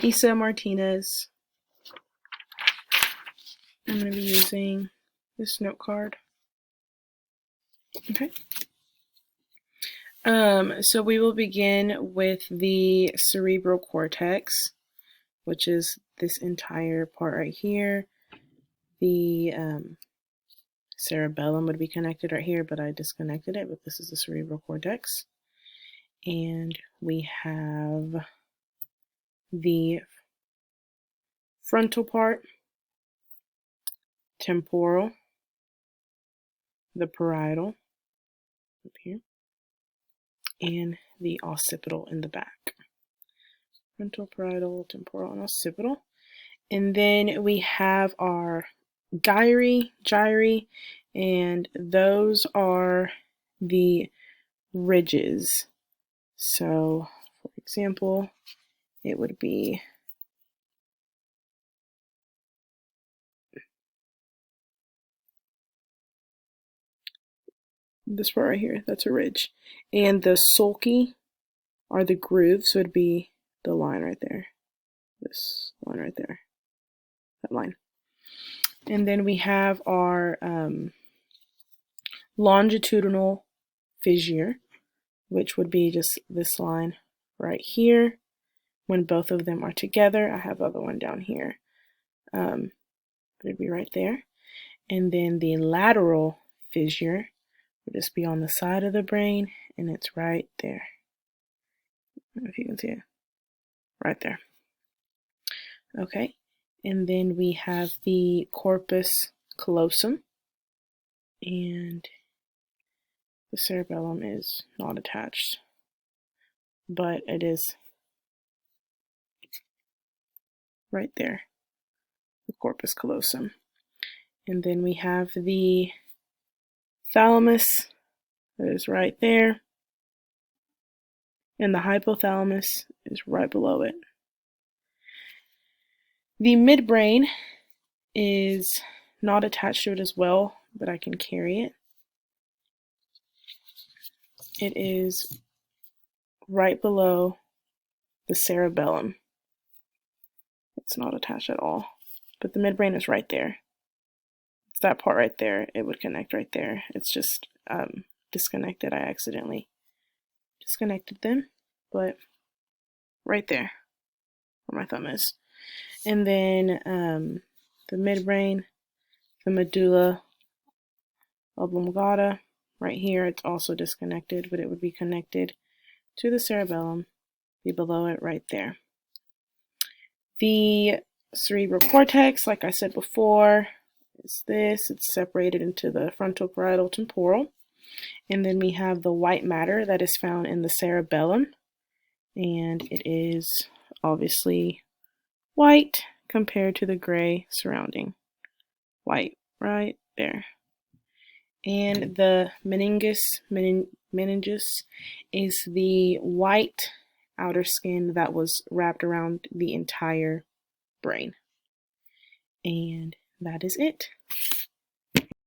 Isa Martinez. I'm going to be using this note card. Okay. So we will begin with the cerebral cortex, which is this entire part right here. The cerebellum would be connected right here, but I disconnected it, but this is the cerebral cortex. And we have the frontal part, temporal, the parietal up here, and the occipital in the back. Frontal, parietal, temporal, and occipital. And then we have our gyri, and those are the ridges. So, for example, it would be this part right here, that's a ridge. And the sulci are the grooves, so it would be the line right there. This line right there. That line. And then we have our longitudinal fissure, which would be just this line right here. When both of them are together, I have the other one down here. It'd be right there. And then the lateral fissure would just be on the side of the brain, and it's right there. I don't know if you can see it. Right there. Okay. And then we have the corpus callosum, and the cerebellum is not attached, but it is right there, the corpus callosum. And then we have the thalamus that is right there, and the hypothalamus is right below it. The midbrain is not attached to it as well, but I can carry it. It is right below the cerebellum. It's not attached at all, but the midbrain is right there. It's that part right there. It would connect right there. It's just disconnected. I accidentally disconnected them, but right there where my thumb is. And then the midbrain, the medulla oblongata, right here, it's also disconnected, but it would be connected to the cerebellum, be below it right there. The cerebral cortex, like I said before, is this. It's separated into the frontal, parietal, temporal. And then we have the white matter that is found in the cerebellum, and it is obviously white compared to the gray surrounding. White right there. And the Meningus Meninges is the white outer skin that was wrapped around the entire brain. And that is it.